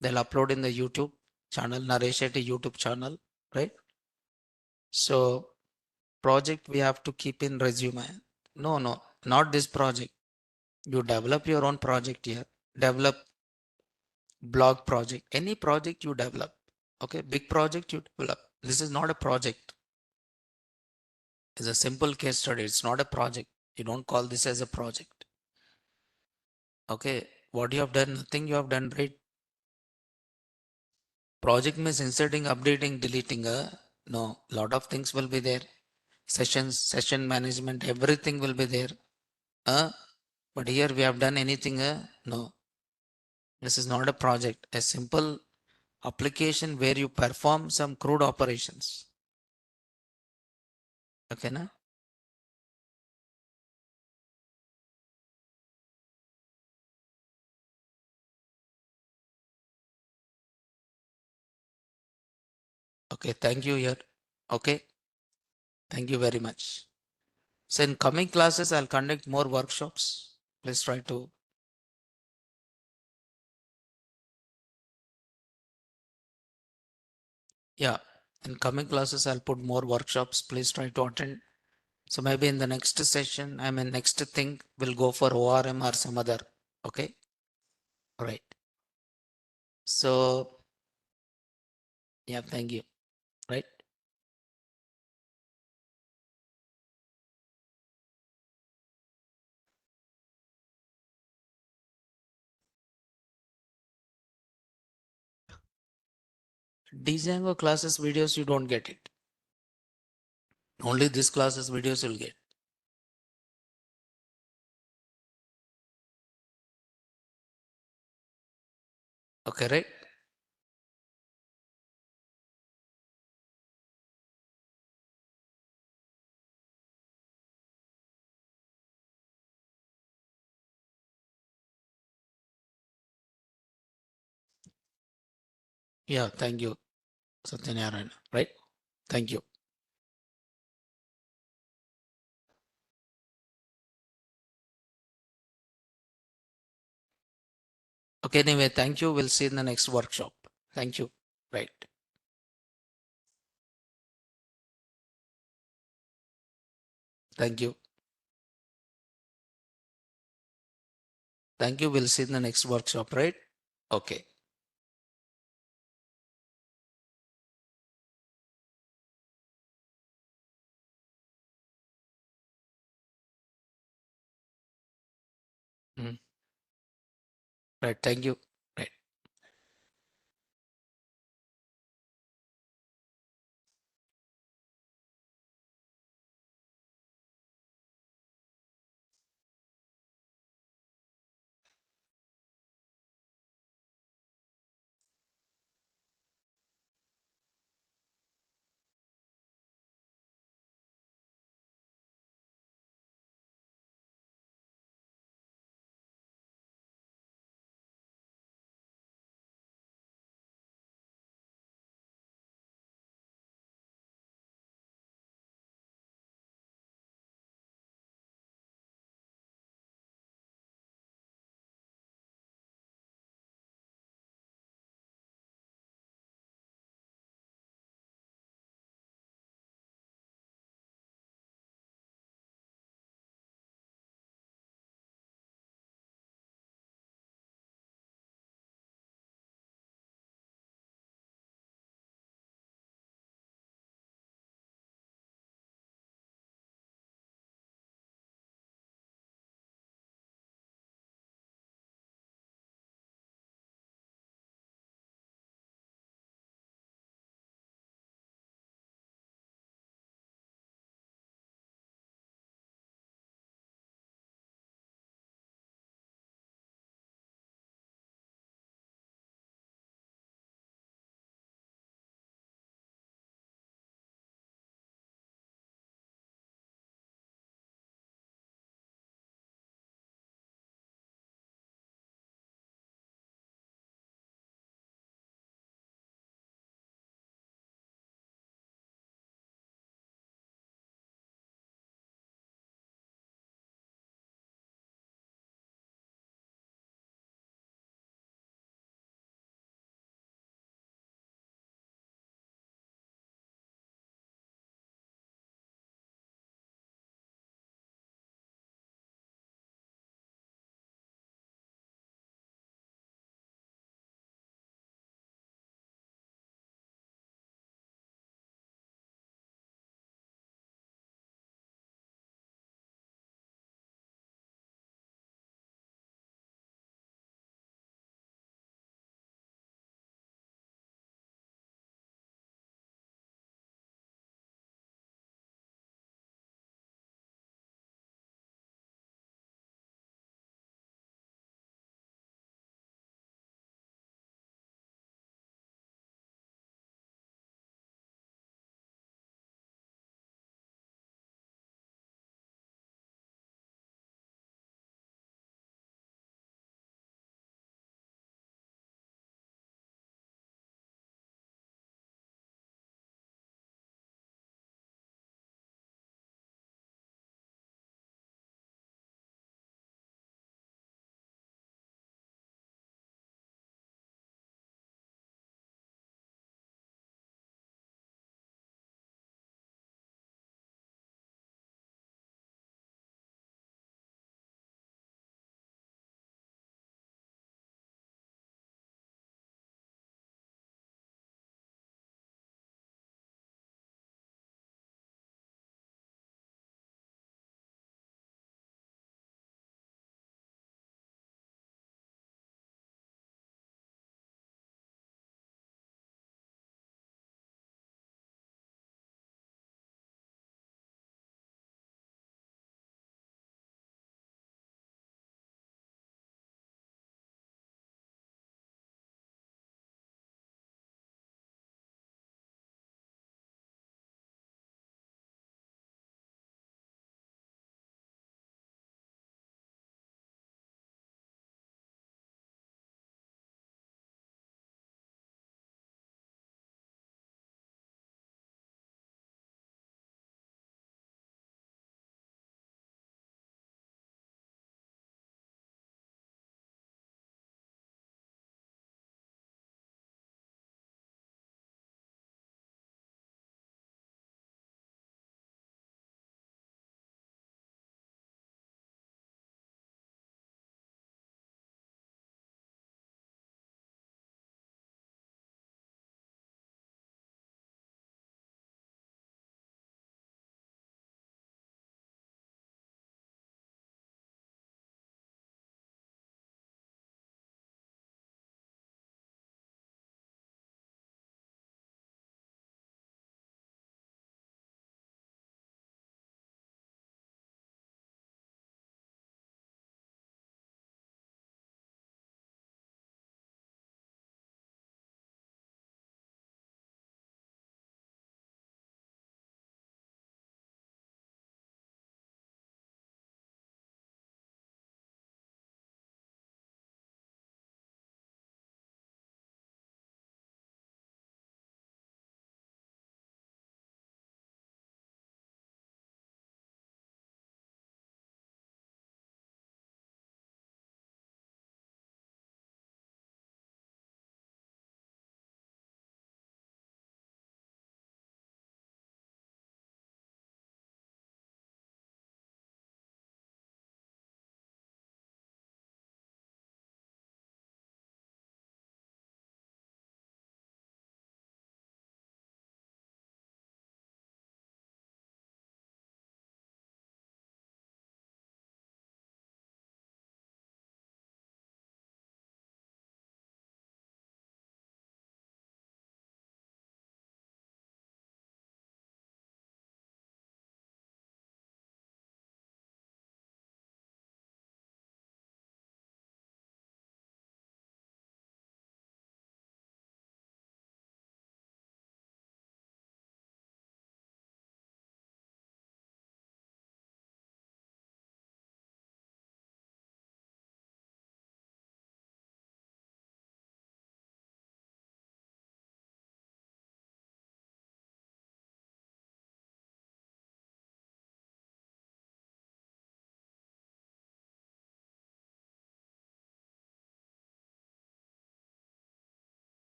They'll upload in the YouTube channel, NareshIT YouTube channel, right? So project we have to keep in resume. No, no, not this project. You develop your own project here. Develop blog project, any project you develop. Okay, big project you develop. This is not a project. It's a simple case study. It's not a project. You don't call this as a project. Okay, what you have done, nothing you have done right. Project means inserting, updating, deleting. No, lot of things will be there. Sessions, session management, everything will be there. But here we have done anything. No, this is not a project. A simple application where you perform some crude operations. Okay, na? Okay, thank you here. Okay, thank you very much. So in coming classes, I'll conduct more workshops. Please try to. Yeah, in coming classes, I'll put more workshops. Please try to attend. So maybe in the next session, I mean, next thing, we'll go for ORM or some other. Okay, right. So, yeah, thank you. Right. Django classes videos, you don't get it. Only this classes videos you'll get. Okay, right? Yeah, thank you, Satyanarayana. Right? Thank you. Okay, anyway, thank you. We'll see you in the next workshop. Thank you. Right. Thank you. Thank you. We'll see you in the next workshop, right? Okay. Mm. Right. Thank you.